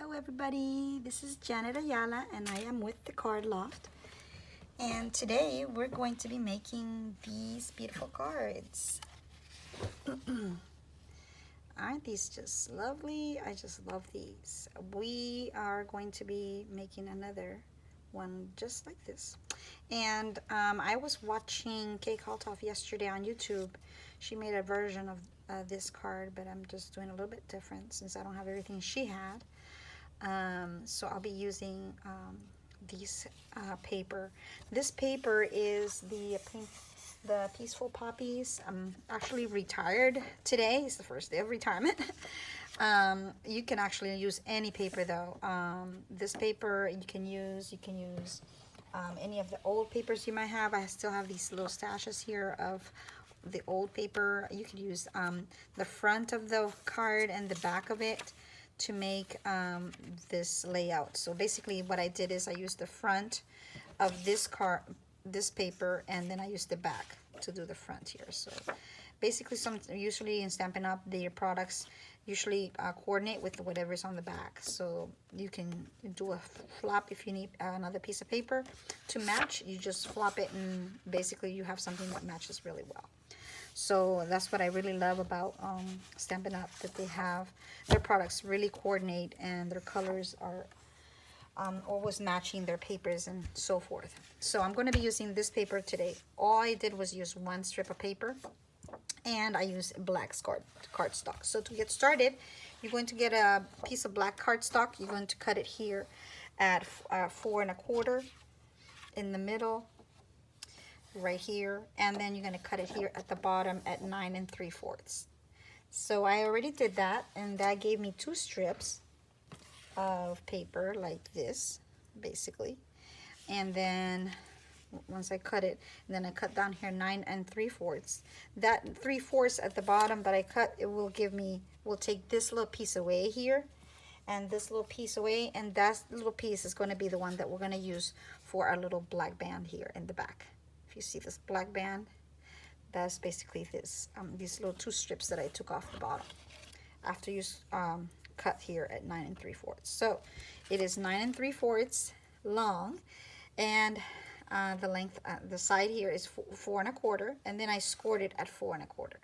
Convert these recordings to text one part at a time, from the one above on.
Hello everybody, this is Janet Ayala and I am with the Card Loft, and today we're going to be making these beautiful cards. Aren't these just lovely? I just love these. We are going to be making another one just like this, and I was watching Kay Kaltoff yesterday on YouTube. She made a version of this card, but I'm just doing a little bit different since I don't have everything she had. So I'll be using these paper. This paper is the Peaceful Poppies. I'm actually retired today. It's the first day of retirement. You can actually use any paper though. This paper you can use any of the old papers you might have. I still have these little stashes here of the old paper. You could use the front of the card and the back of it to make this layout. So basically what I did is I used the front of this paper, and then I used the back to do the front here. So basically usually in Stampin' Up, their products usually coordinate with whatever's on the back. So you can do a flop if you need another piece of paper to match. You just flop it and basically you have something that matches really well. So that's what I really love about Stampin' Up, that they have their products really coordinate and their colors are always matching their papers and so forth. So I'm going to be using this paper today. All I did was use one strip of paper, and I used black cardstock. So to get started, you're going to get a piece of black cardstock. You're going to cut it here at 4 1/4 in the middle, right here, and then you're going to cut it here at the bottom at 9 3/4. So I already did that, and that gave me 2 strips of paper like this, basically. And then once I cut it, then I cut down here 9 3/4. That 3/4 at the bottom that I cut, it will give me, will take this little piece away here and this little piece away, and that little piece is going to be the one that we're going to use for our little black band here in the back. If you see this black band, that's basically this these little 2 strips that I took off the bottom after you cut here at 9 3/4. So it is 9 3/4 long, and the length, the side here is 4 1/4, and then I scored it at 4 1/4.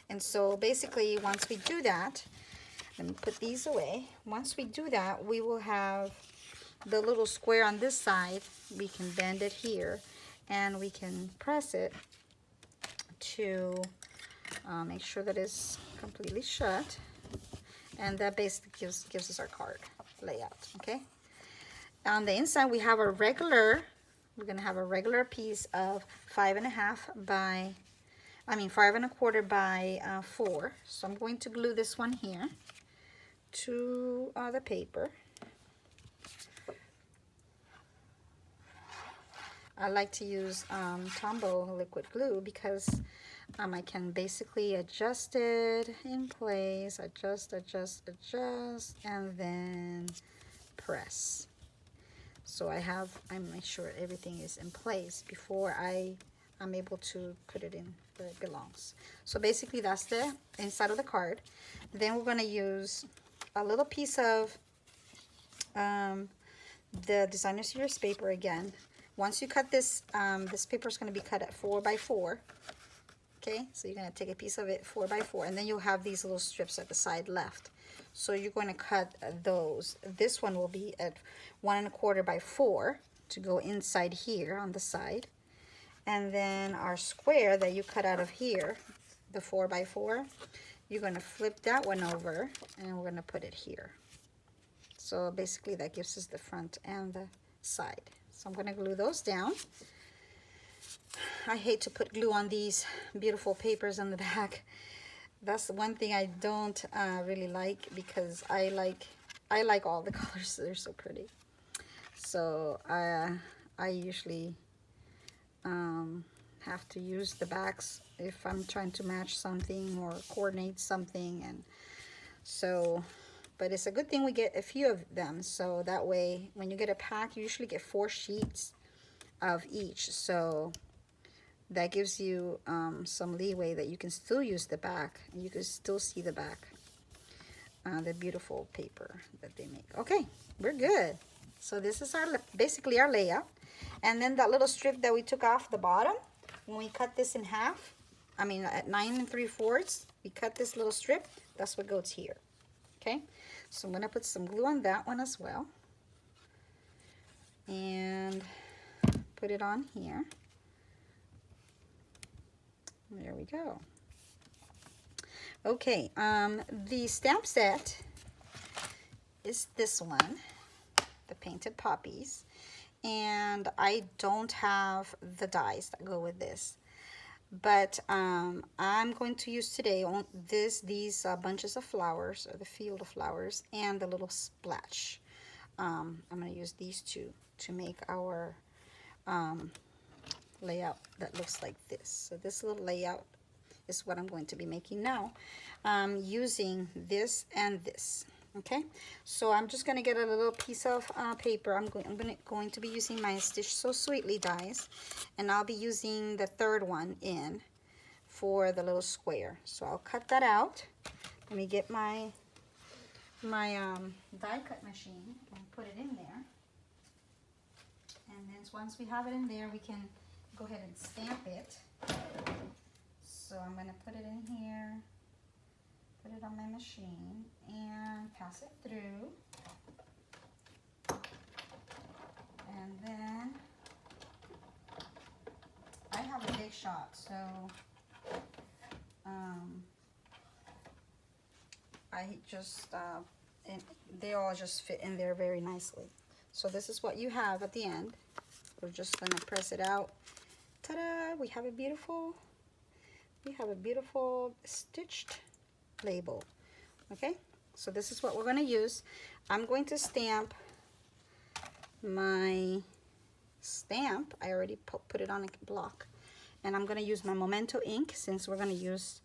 And so basically once we do that, let me put these away. Once we do that, we will have the little square on this side. We can bend it here, and we can press it to make sure that it's completely shut, and that basically gives us our card layout. Okay, on the inside we have a regular, we're going to have a regular piece of 5 1/2 by 5 1/4 by 4. So I'm going to glue this one here to the paper. I like to use Tombow liquid glue because I can basically adjust it in place, adjust, and then press. So I make sure everything is in place before I'm able to put it in where it belongs. So basically that's the inside of the card. Then we're going to use a little piece of the designer series paper again. Once you cut this, this paper is going to be cut at 4 by 4. Okay, so you're going to take a piece of it 4 by 4, and then you'll have these little strips at the side left. So you're going to cut those. This one will be at 1 1/4 by 4 to go inside here on the side. And then our square that you cut out of here, the 4 by 4, you're going to flip that one over, and we're going to put it here. So basically that gives us the front and the side. So I'm going to glue those down. I hate to put glue on these beautiful papers on the back. That's the one thing I don't really like, because I like all the colors. They're so pretty. So I usually have to use the backs if I'm trying to match something or coordinate something. And so, but it's a good thing we get a few of them, so that way when you get a pack, you usually get 4 sheets of each. So that gives you some leeway that you can still use the back, and you can still see the back the beautiful paper that they make. Okay, we're good. So this is our basically our layout. And then that little strip that we took off the bottom, when we cut this in half, I mean at 9 3/4, we cut this little strip. That's what goes here. Okay, so I'm gonna put some glue on that one as well, and put it on here. There we go. Okay, the stamp set is this one, the Painted Poppies, and I don't have the dies that go with this, but I'm going to use today on these bunches of flowers, or the field of flowers, and the little splash. I'm going to use these two to make our layout that looks like this. So this little layout is what I'm going to be making now, using this and this. Okay, so I'm just going to get a little piece of paper. I'm going to be using my Stitch So Sweetly dies, and I'll be using the third one in for the little square. So I'll cut that out. Let me get my die cut machine and put it in there. And then once we have it in there, we can go ahead and stamp it. So I'm going to put it in here, put it on my machine, and pass it through. And then I have a big shot, so I just, and they all just fit in there very nicely. So this is what you have at the end. We're just going to press it out. Ta-da! We have a beautiful stitched label. Okay, so this is what we're going to use. I'm going to stamp my stamp. I already put it on a block, and I'm going to use my Momento ink, since we're going to use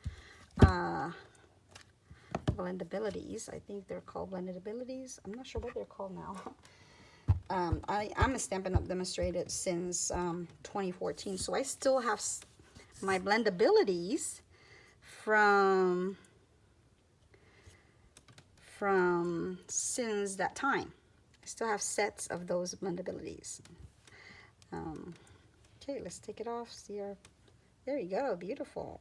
blendabilities. I think they're called blendabilities. I'm not sure what they're called now. I'm a Stampin' Up! Demonstrator since 2014, so I still have my blendabilities from since that time. I still have sets of those blendabilities. Okay, let's take it off. See our, there you go, beautiful,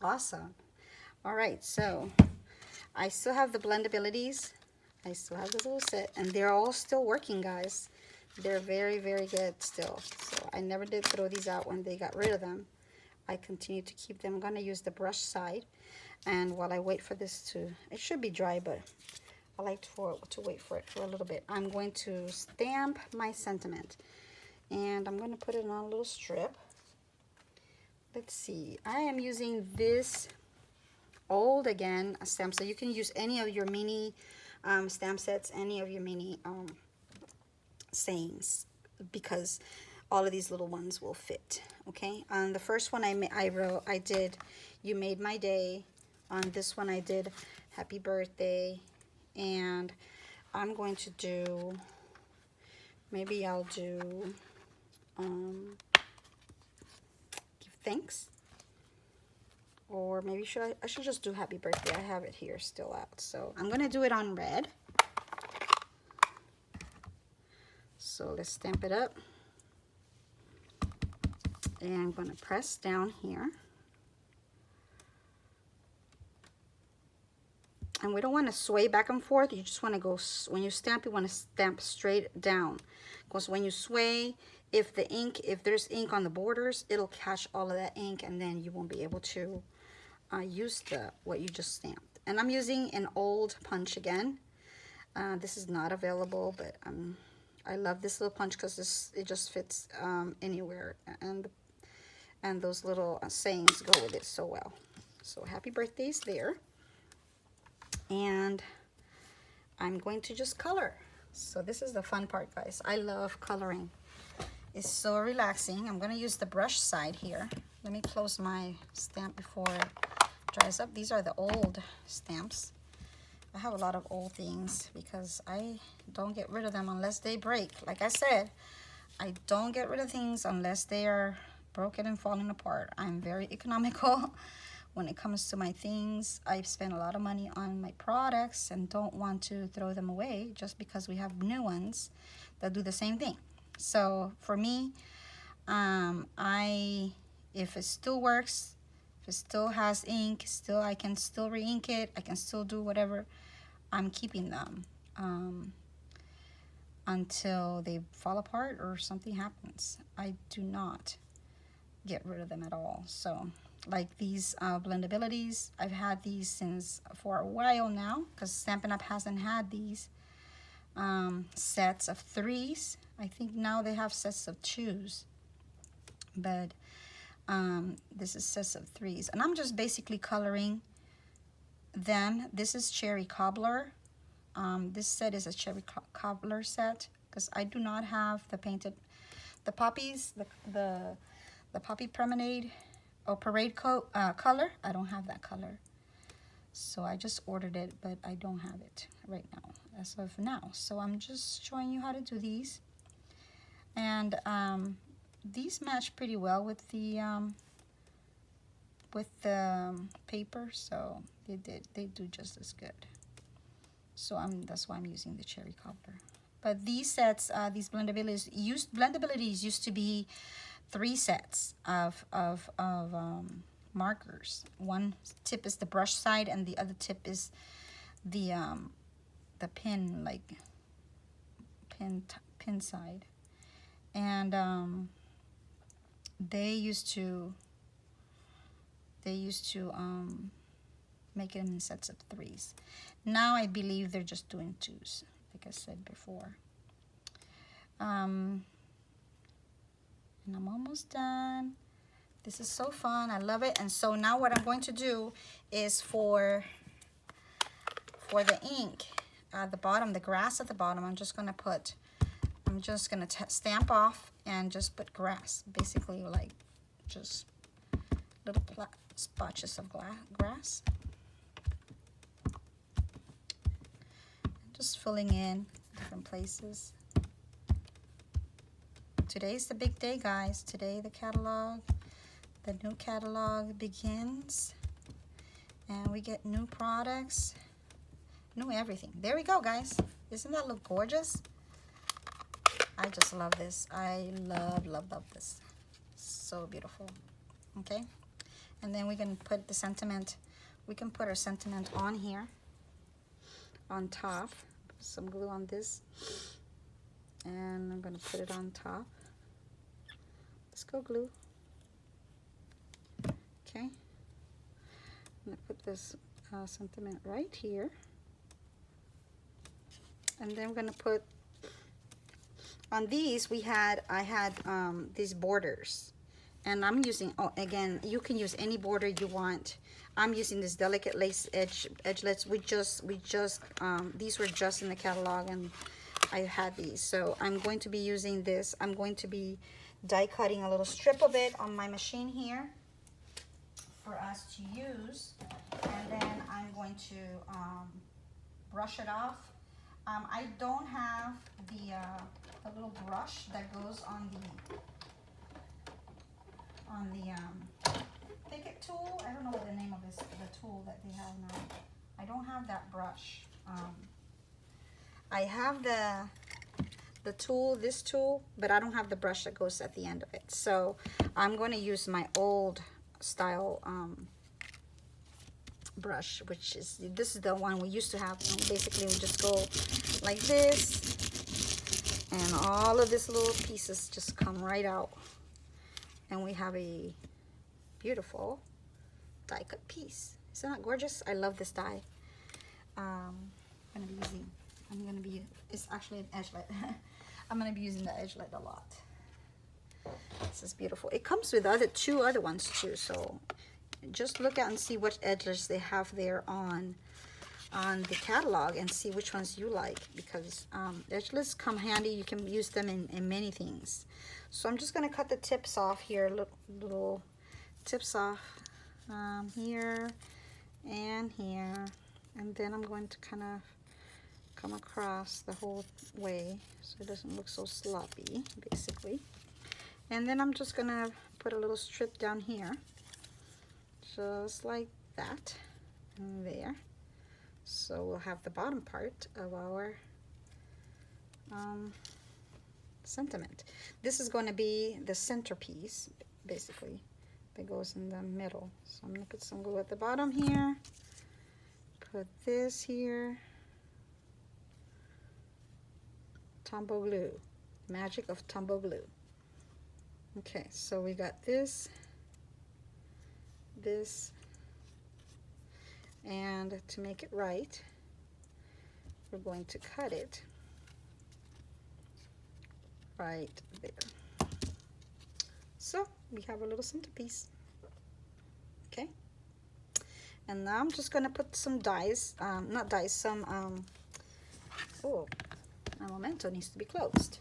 awesome. All right, so I still have the blendabilities. I still have this little set, and they're all still working, guys. They're very, very good still. So I never did throw these out when they got rid of them. I continue to keep them. I'm going to use the brush side, and while I wait for this to, it should be dry, but I like to wait for it for a little bit. I'm going to stamp my sentiment, and I'm going to put it on a little strip. Let's see. I am using this old again stamp, so you can use any of your mini stamp sets, any of your mini sayings, because all of these little ones will fit. Okay, on the first one I did "You Made My Day." On this one I did "Happy Birthday," and I'm going to do, maybe I'll do give thanks, or maybe I should just do "Happy Birthday." I have it here still out, so I'm gonna do it on red. So let's stamp it up, and I'm gonna press down here, and we don't want to sway back and forth. You just want to go, when you stamp, you want to stamp straight down, because when you sway, if there's ink on the borders, it'll catch all of that ink, and then you won't be able to use what you just stamped. And I'm using an old punch again. This is not available, but I love this little punch because it just fits anywhere, and those little sayings go with it so well. So "Happy Birthday's" there, and I'm going to just color. So this is the fun part, guys. I love coloring. It's so relaxing. I'm going to use the brush side here. Let me close my stamp before it dries up. These are the old stamps. I have a lot of old things because I don't get rid of them unless they break. Like I said, I don't get rid of things unless they are broken and falling apart. I'm very economical when it comes to my things. I've spent a lot of money on my products and don't want to throw them away just because we have new ones that do the same thing. So for me, if it still works, if it still has ink, I can still re-ink it, I can still do whatever, I'm keeping them until they fall apart or something happens. I do not get rid of them at all. So like these blendabilities, I've had these since for a while now, because Stampin' Up hasn't had these sets of 3s. I think now they have sets of 2s, but this is sets of 3s, and I'm just basically coloring them. This is Cherry Cobbler. This set is a Cherry Cobbler set, because I do not have the poppies, the poppy promenade or parade color. I don't have that color, so I just ordered it, but I don't have it right now as of now. So I'm just showing you how to do these, and these match pretty well with the paper, so they do just as good. So that's why I'm using the Cherry Cobbler. But these sets, these blendabilities used to be 3 sets of markers. One tip is the brush side, and the other tip is the pin, like pin side. And they used to make them in sets of 3s. Now I believe they're just doing 2s, like I said before. And I'm almost done. This is so fun. I love it. And so now what I'm going to do is for the ink at the bottom, the grass at the bottom, I'm just going to stamp off and just put grass, basically like just little spotches of grass. Just filling in different places. Today's the big day, guys. Today the new catalog begins, and we get new products, new everything. There we go, guys. Doesn't that look gorgeous? I just love this. I love this. So beautiful. Okay, and then we can put the sentiment. We can put our sentiment on here, on top. Put some glue on this, and I'm gonna put it on top. Let's go glue. Okay, I'm gonna put this sentiment right here, and then I'm gonna put on these. I had these borders, and I'm using, again, you can use any border you want. I'm using this delicate lace edgelets. These were just in the catalog, and I had these, so I'm going to be using this. I'm going to be die cutting a little strip of it on my machine here for us to use, and then I'm going to brush it off. I don't have the little brush that goes on the Picket tool. I don't know what the name of the tool that they have now. I don't have that brush. I have the tool, this tool, but I don't have the brush that goes at the end of it. So I'm going to use my old style brush, which is, this is the one we used to have. Basically we just go like this, and all of these little pieces just come right out, and we have a beautiful die cut piece. Isn't that gorgeous? I love this die. It's actually an edgelet. I'm gonna be using the edgelet a lot. This is beautiful. It comes with two other ones too, so just look out and see what edgelets they have there on the catalog, and see which ones you like, because edgelets come handy. You can use them in many things. So I'm just gonna cut the tips off here, little tips off here and here, and then I'm going to kind of come across the whole way so it doesn't look so sloppy, basically. And then I'm just gonna put a little strip down here just like that, and there. So we'll have the bottom part of our sentiment. This is going to be the centerpiece, basically, that goes in the middle. So I'm going to put some glue at the bottom here, put this here. Tombow glue, magic of Tombow glue. Okay, so we got this, and to make it right, we're going to cut it right there. So we have a little centerpiece. Okay, and now I'm just gonna put some dies, not dies, some oh, my Memento needs to be closed.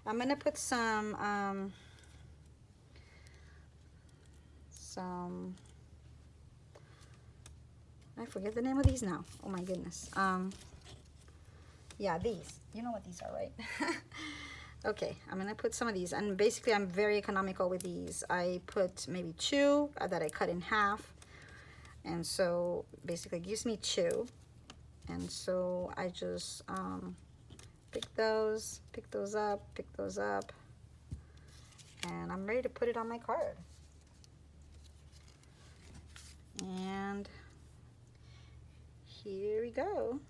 I'm gonna put some I forget the name of these now. Oh my goodness. Yeah, these. You know what these are, right? Okay, I'm gonna put some of these, and basically I'm very economical with these. I put maybe 2 that I cut in half, and so basically it gives me 2, and so I just pick those up, and I'm ready to put it on my card. And here we go.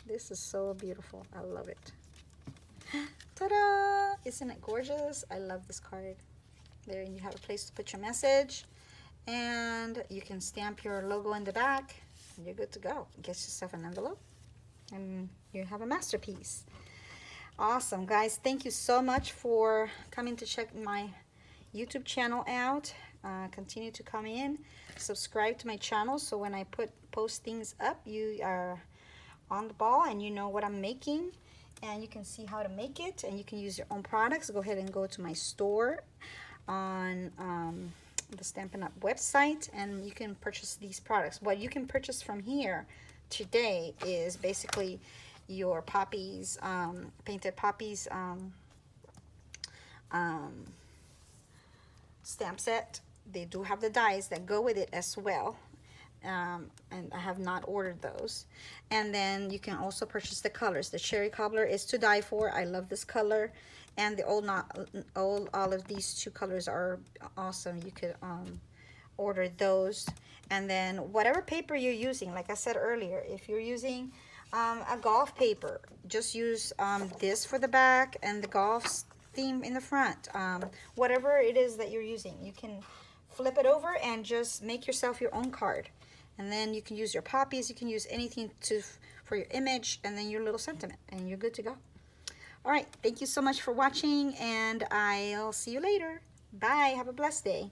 This is so beautiful. I love it. Ta-da! Isn't it gorgeous? I love this card. There you have a place to put your message, and you can stamp your logo in the back, and you're good to go. Get yourself an envelope, and you have a masterpiece. Awesome, guys. Thank you so much for coming to check my YouTube channel out. Continue to come in, subscribe to my channel, so when I post things up, you are on the ball and you know what I'm making, and you can see how to make it, and you can use your own products. Go ahead and go to my store on the Stampin' Up website, and you can purchase these products. What you can purchase from here today is basically your poppies, Painted Poppies stamp set. They do have the dies that go with it as well, and I have not ordered those. And then you can also purchase the colors. The Cherry Cobbler is to die for. I love this color, and the old olive. These 2 colors are awesome. You could order those. And then whatever paper you're using, like I said earlier, if you're using a golf paper, just use this for the back and the golf theme in the front. Whatever it is that you're using, you can flip it over and just make yourself your own card. And then you can use your poppies, you can use anything for your image, and then your little sentiment, and you're good to go. All right, thank you so much for watching, and I'll see you later. Bye. Have a blessed day.